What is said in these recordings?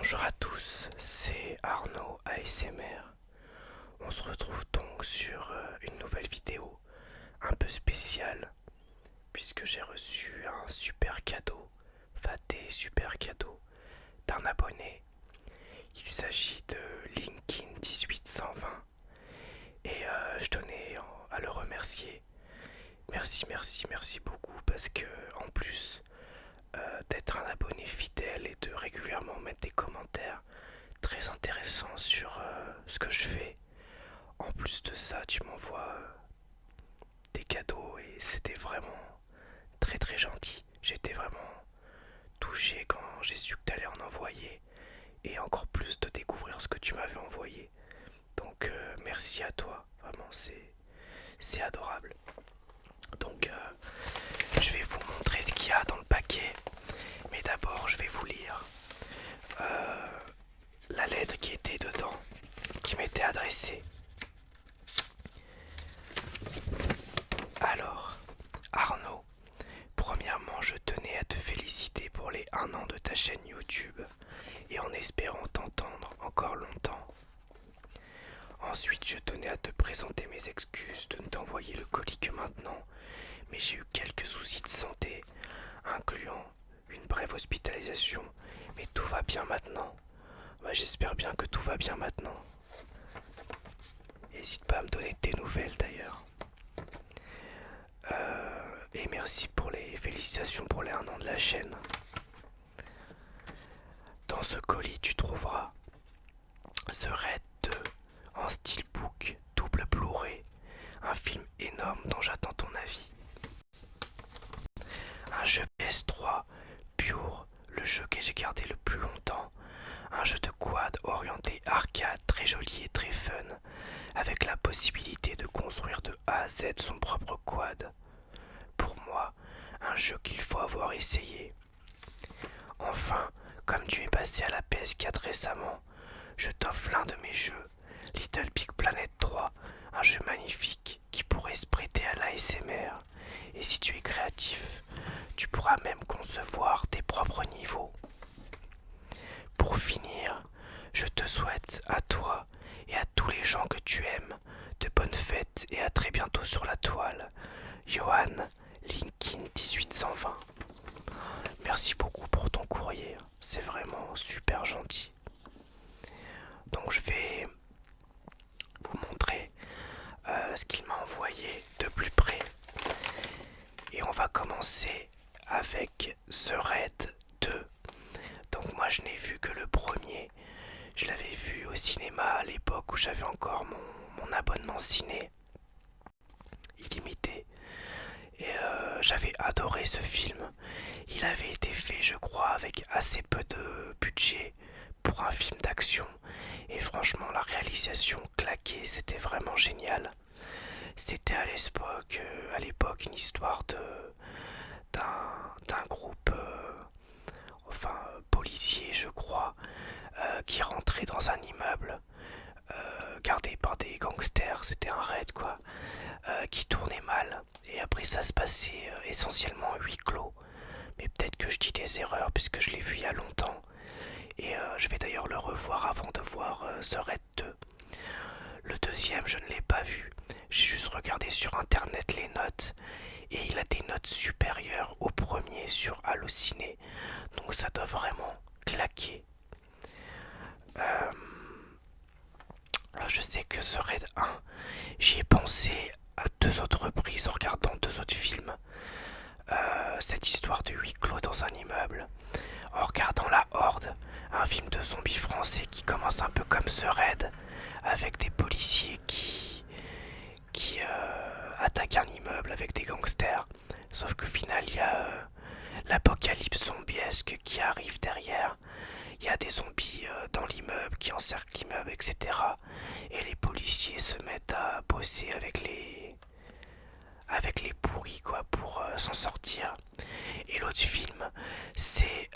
Bonjour à tous, c'est Arnaud ASMR. On se retrouve donc sur une nouvelle vidéo un peu spéciale puisque j'ai reçu un super cadeau, enfin des super cadeaux d'un abonné. Il s'agit de Linkin 1820 et je tenais à le remercier. Merci beaucoup parce que en plus d'être un abonné fidèle et de régulièrement mettre des commentaires très intéressants sur ce que je fais. En plus de ça, tu m'envoies des cadeaux et c'était vraiment très gentil. J'étais vraiment touché quand j'ai su que tu allais en envoyer et encore plus de découvrir ce que tu m'avais envoyé. Donc merci à toi, vraiment c'est adorable. Donc je vais vous montrer ce qu'il y a dans le paquet, mais d'abord je vais vous lire la lettre qui était dedans, qui m'était adressée. Alors, Arnaud, premièrement, je tenais à te féliciter pour les 1 an de ta chaîne YouTube et en espérant t'entendre encore longtemps. Ensuite, je tenais à te présenter mes excuses de ne t'envoyer le colis que maintenant, mais j'ai eu quelques soucis de santé, incluant une brève hospitalisation, mais tout va bien maintenant. J'espère bien que tout va bien maintenant. N'hésite pas à me donner de tes nouvelles d'ailleurs. Et merci pour les félicitations pour les 1 an de la chaîne. Dans ce colis, tu trouveras The Raid 2 en steelbook double Blu-ray, un film énorme dont j'attends ton avis. Un jeu PS3 Pure, le jeu que j'ai gardé le plus longtemps. Un jeu de quad orienté arcade, très joli et très fun, avec la possibilité de construire de A à Z son propre quad. Pour moi, un jeu qu'il faut avoir essayé. Enfin, comme tu es passé à la PS4 récemment, je t'offre l'un de mes jeux, Little Big Planet 3, un jeu magnifique qui pourrait se prêter à l'ASMR. Et si tu es créatif, tu pourras même concevoir tes propres niveaux. Pour finir, je te souhaite à toi et à tous les gens que tu aimes de bonnes fêtes et à très bientôt sur la toile. Johan Linkin 1820. Merci beaucoup pour ton courrier, c'est vraiment super gentil. Donc je vais vous montrer ce qu'il m'a envoyé de plus près. Et on va commencer avec The Raid 2. Donc moi je n'ai vu que le premier. Je l'avais vu au cinéma à l'époque où j'avais encore mon abonnement ciné illimité. Et j'avais adoré ce film. Il avait été fait, je crois, avec assez peu de budget pour un film d'action. Et franchement, la réalisation claquée, c'était vraiment génial. C'était à l'époque une histoire d'un groupe, policier, je crois, qui rentrait dans un immeuble gardé par des gangsters. C'était un raid, quoi, qui tournait mal. Et après, ça se passait essentiellement à huis clos. Mais peut-être que je dis des erreurs puisque je l'ai vu il y a longtemps. Et je vais d'ailleurs le revoir avant de voir The Raid 2. Le deuxième, je ne l'ai pas vu. J'ai juste regardé sur internet les notes. Et il a des notes supérieures au premier sur Allociné. Donc ça doit vraiment claquer. Je sais que ce Raid 1, j'y ai pensé à 2 autres reprises en regardant 2 autres films. Cette histoire de huis clos dans un immeuble, en regardant La Horde, un film de zombies français qui commence un peu comme ce Raid, avec des policiers qui attaquent un immeuble avec des gangsters. Sauf qu'au final, il y a l'apocalypse zombiesque qui arrive derrière. Il y a des zombies dans l'immeuble qui encerclent l'immeuble, etc. Et les policiers se mettent à bosser avec les pourris, quoi, pour s'en sortir. Et l'autre film, c'est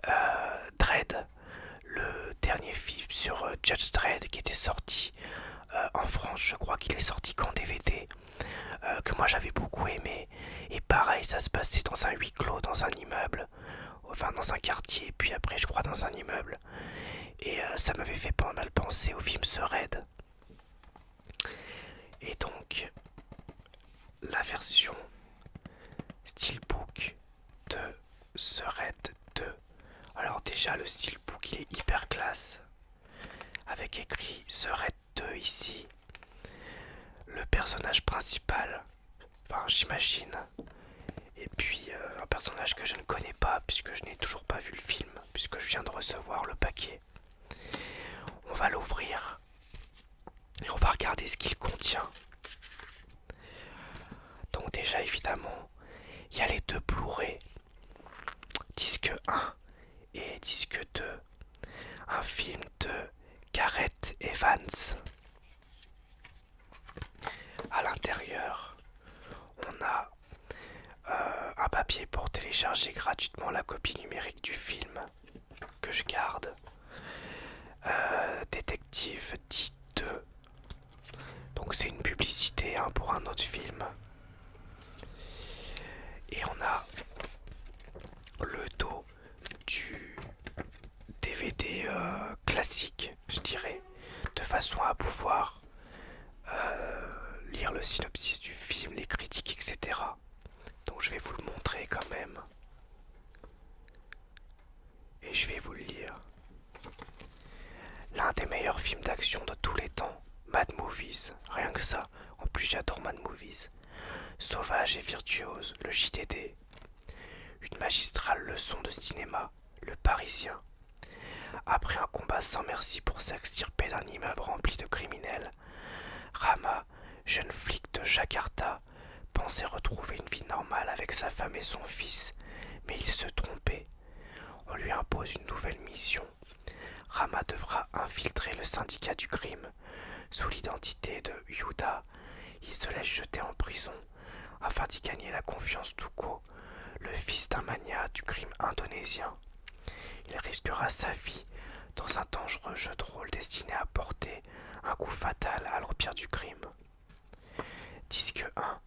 Dredd, le dernier film sur Judge Dredd qui était sorti en France. Je crois qu'il est sorti qu'en DVD, que moi j'avais beaucoup aimé. Et pareil, ça se passait dans un huis clos, dans un immeuble, enfin dans un quartier, puis après je crois dans un immeuble. Et ça m'avait fait pas mal penser au film The Raid. Et donc, la version Steelbook de The Raid 2. Alors déjà, le Steelbook, il est hyper classe. Avec écrit The Raid 2 ici. Le personnage principal, enfin j'imagine. Et puis un personnage que je ne connais pas puisque je n'ai toujours pas vu le film, puisque je viens de recevoir le paquet. On va l'ouvrir et on va regarder ce qu'il contient. Donc déjà évidemment, il y a les deux Blu-ray, disque 1 et disque 2, un film de Gareth Evans. À l'intérieur, on a un papier pour télécharger gratuitement la copie numérique du film que je garde. Détective D2. Donc c'est une publicité hein, pour un autre film. Et on a le dos du DVD classique, je dirais, de façon à pouvoir lire le synopsis du film, les critiques, etc. Donc je vais vous le montrer quand même. Et je vais vous le lire. L'un des meilleurs films d'action de tous les temps, Mad Movies, rien que ça. En plus j'adore Mad Movies. Sauvage et virtuose, le JDD. Une magistrale leçon de cinéma, le Parisien. Après un combat sans merci pour s'extirper d'un immeuble rempli de criminels, Rama, jeune flic de Jakarta, pensait retrouver une vie normale avec sa femme et son fils, mais il se trompait. On lui impose une nouvelle mission. Rama devra infiltrer le syndicat du crime. Sous l'identité de Yuda, il se laisse jeter en prison afin d'y gagner la confiance d'Uko, le fils d'un magnat du crime indonésien. Il risquera sa vie dans un dangereux jeu de rôle destiné à porter un coup fatal à l'empire du crime. Disque 1.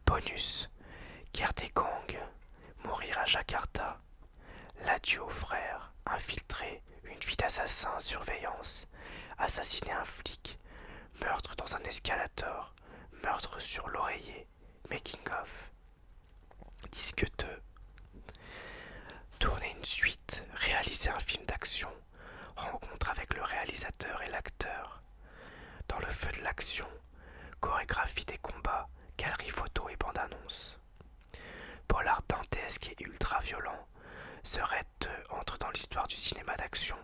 Bonus. Guerre des gangs. Mourir à Jakarta. L'adieu aux frères. Infiltrer. Une vie d'assassin. Surveillance. Assassiner un flic. Meurtre dans un escalator. Meurtre sur l'oreiller. Making of. Disque 2. Tourner une suite. Réaliser un film d'action. Rencontre avec le réalisateur et l'acteur. Dans le feu de l'action. Chorégraphie des combats. Galerie photo et bande-annonce. Polar dantesque et ultra violent. The Raid 2 entre dans l'histoire du cinéma d'action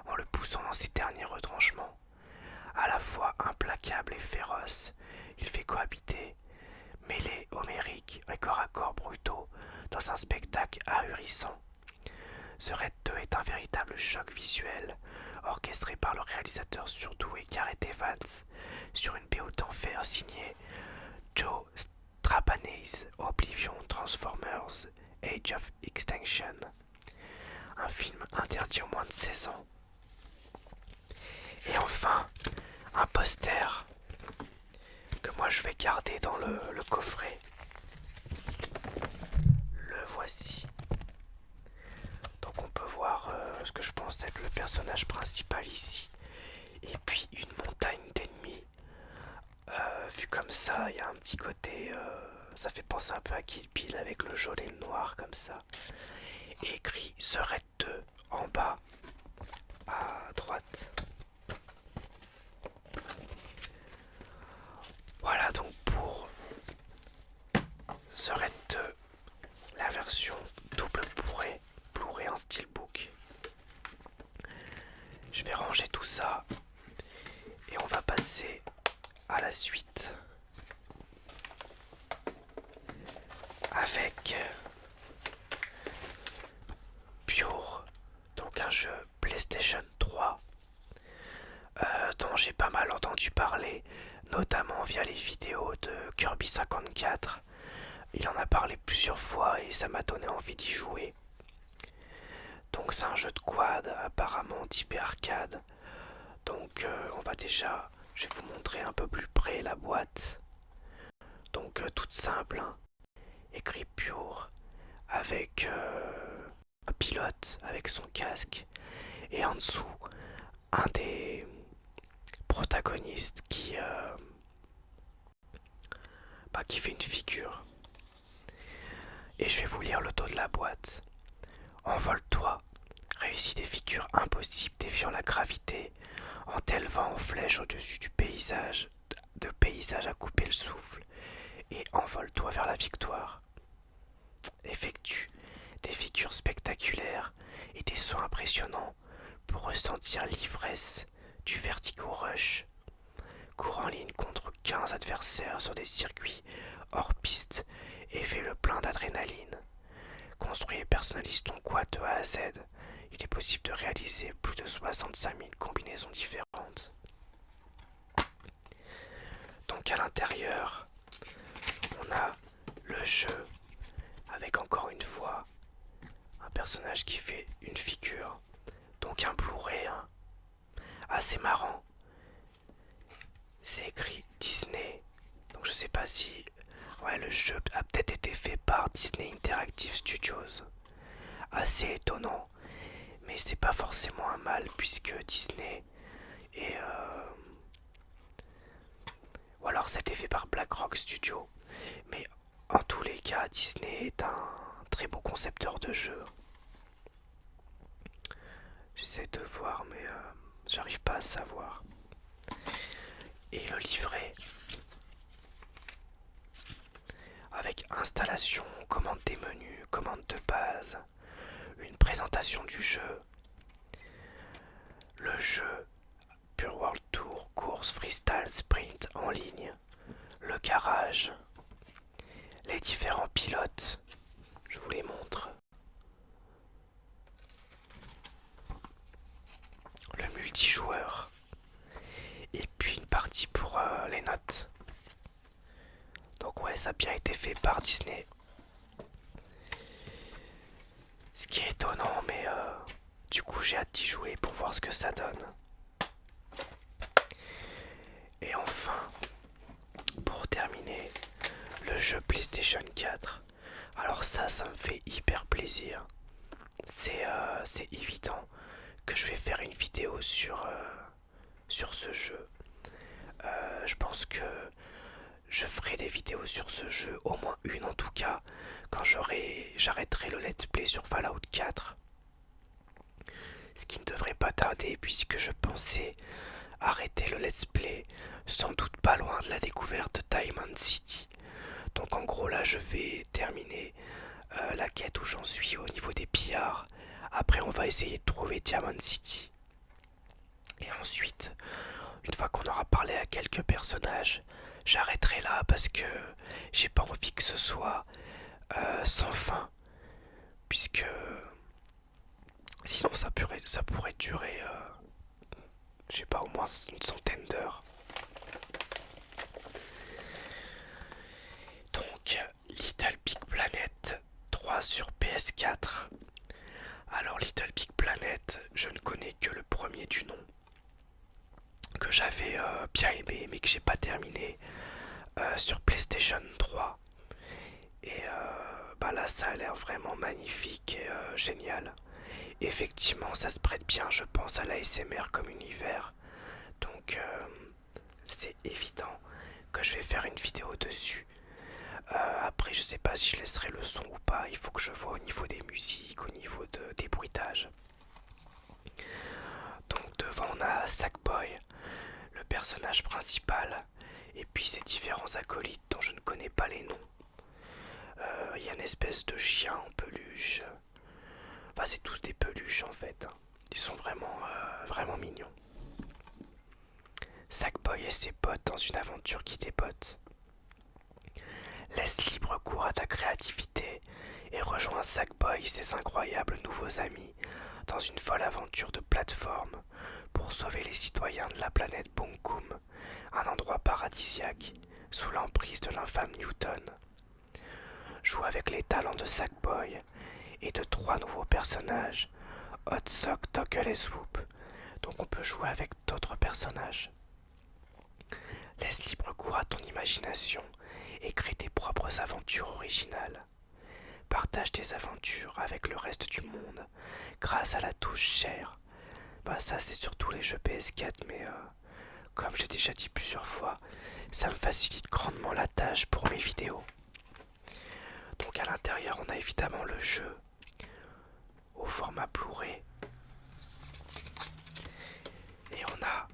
en le poussant dans ses derniers retranchements. À la fois implacable et féroce, il fait cohabiter mêlés homériques et corps à corps brutaux dans un spectacle ahurissant. The Raid 2 est un véritable choc visuel, orchestré par le réalisateur surdoué Gareth Evans, sur une BO d'enfer signée Joe Strapanese, Oblivion, Transformers, Age of Extinction. Un film interdit aux moins de 16 ans. Et enfin, un poster que moi je vais garder dans le coffret. Le voici. Donc on peut voir ce que je pense être le personnage principal ici. Et puis une montagne d'ennemis. Vu comme ça, il y a un petit côté... ça fait penser un peu à Kill Bill avec le jaune et le noir comme ça. Et écrit The Raid 2 en bas à droite. Voilà donc pour The Raid 2, la version double Blu-ray en steelbook. Je vais ranger tout ça et on va passer à la suite avec Pure, donc un jeu PlayStation 3 dont j'ai pas mal entendu parler, notamment via les vidéos de Kirby 54. Il en a parlé plusieurs fois et ça m'a donné envie d'y jouer. Donc c'est un jeu de quad apparemment typé arcade. Donc je vais vous montrer un peu plus près la boîte. Donc toute simple, hein. Écrit Pure avec un pilote avec son casque et en dessous un des protagonistes qui fait une figure. Et je vais vous lire le dos de la boîte. Envole-toi, réussis des figures impossibles défiant la gravité, en t'élevant en flèche au-dessus du paysage, de paysage à couper le souffle, et envole-toi vers la victoire. Effectue des figures spectaculaires et des sauts impressionnants pour ressentir l'ivresse du vertigo rush. Cours en ligne contre 15 adversaires sur des circuits hors piste et fais le plein d'adrénaline. Construis et personnalise ton quad de A à Z. Il est possible de réaliser plus de 65 000 combinaisons différentes. Donc à l'intérieur, on a le jeu avec encore une fois un personnage qui fait une figure. Donc un Blu-ray assez marrant. C'est écrit Disney. Donc je sais pas si... Ouais, le jeu a peut-être été fait par Disney Interactive Studios. Assez étonnant. Mais c'est pas forcément un mal puisque Disney est... Ou alors c'était fait par BlackRock Studio. Mais en tous les cas, Disney est un très beau concepteur de jeux. J'essaie de voir mais j'arrive pas à savoir. Et le livret avec installation, commande des menus, commande de base, une présentation du jeu, le jeu Pure World Tour, course, freestyle, sprint en ligne, le garage, les différents pilotes, je vous les montre, le multijoueur, et puis une partie pour les notes. Donc ouais, ça a bien été fait par Disney. Ce qui est étonnant, mais du coup j'ai hâte d'y jouer pour voir ce que ça donne. Et enfin, pour terminer, le jeu PlayStation 4. Alors ça me fait hyper plaisir. C'est évident que je vais faire une vidéo sur ce jeu. Je pense que je ferai des vidéos sur ce jeu, au moins une en tout cas, quand j'arrêterai le let's play sur Fallout 4. Ce qui ne devrait pas tarder puisque je pensais arrêter le let's play sans doute pas loin de la découverte de Diamond City. Donc en gros là je vais terminer la quête où j'en suis au niveau des pillards. Après on va essayer de trouver Diamond City. Et ensuite, une fois qu'on aura parlé à quelques personnages, j'arrêterai là parce que j'ai pas envie que ce soit sans fin. Puisque sinon ça pourrait durer, je sais pas, au moins une centaine d'heures. Donc, Little Big Planet 3 sur PS4. Alors, Little Big Planet, je ne connais que le premier du nom, que j'avais bien aimé, mais que j'ai pas terminé sur PlayStation 3. Et là, ça a l'air vraiment magnifique et génial. Effectivement, ça se prête bien, je pense, à l'ASMR comme univers. Donc, c'est évident que je vais faire une vidéo dessus. Après, je sais pas si je laisserai le son ou pas. Il faut que je vois au niveau des musiques, au niveau des bruitages. Donc, devant, on a Sackboy, le personnage principal, et puis ses différents acolytes dont je ne connais pas les noms. Il y a une espèce de chien en peluche. Enfin, c'est tous des peluches en fait. Ils sont vraiment mignons. Sackboy et ses potes dans une aventure qui dépote. Laisse libre cours à ta créativité et rejoins Sackboy et ses incroyables nouveaux amis dans une folle aventure de plateforme pour sauver les citoyens de la planète Bonkum, un endroit paradisiaque sous l'emprise de l'infâme Newton. Joue avec les talents de Sackboy et de 3 nouveaux personnages, Hot Sock, Toggle et Swoop, donc on peut jouer avec d'autres personnages. Laisse libre cours à ton imagination et crée tes propres aventures originales. Partage tes aventures avec le reste du monde grâce à la touche share. Bah ça c'est surtout les jeux PS4, mais comme j'ai déjà dit plusieurs fois, ça me facilite grandement la tâche pour mes vidéos. Donc à l'intérieur on a évidemment le jeu au format Blu-ray. Et on a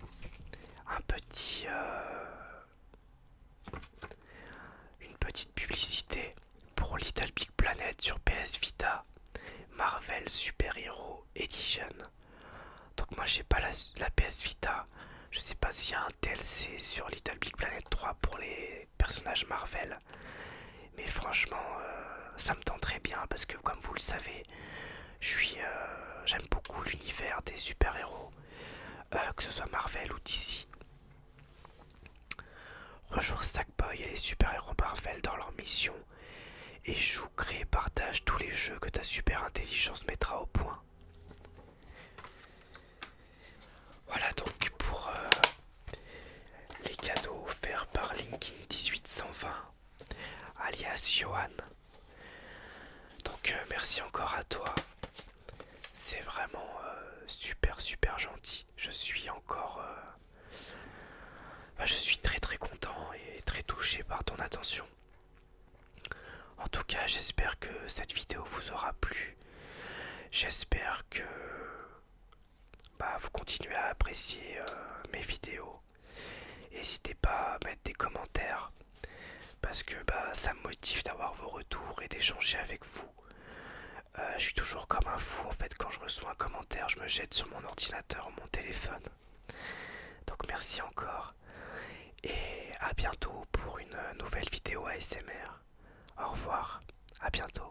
une petite publicité pour Little Big Planet sur PS Vita, Marvel Super Hero Edition. Donc moi j'ai pas la PS Vita, je sais pas s'il y a un DLC sur Little Big Planet 3 pour les personnages Marvel, mais franchement ça me tenterait bien parce que comme vous le savez, j'aime beaucoup l'univers des super-héros, que ce soit Marvel ou DC. Rejoins Sackboy et les super-héros Marvel dans leur mission et joue, crée et partage tous les jeux que ta super intelligence mettra au point. Voilà donc pour les cadeaux offerts par Linkin 1820 alias Johan. Donc merci encore à toi. C'est vraiment super gentil. Je suis encore je suis très content et très touché par ton attention. En tout cas, j'espère que cette vidéo vous aura plu. J'espère que vous continuez à apprécier mes vidéos. N'hésitez pas à mettre des commentaires parce que ça me motive d'avoir vos retours et d'échanger avec vous. Je suis toujours comme un fou en fait quand je reçois un commentaire, je me jette sur mon ordinateur ou mon téléphone. Donc merci encore et à bientôt pour une nouvelle vidéo ASMR. Au revoir, à bientôt.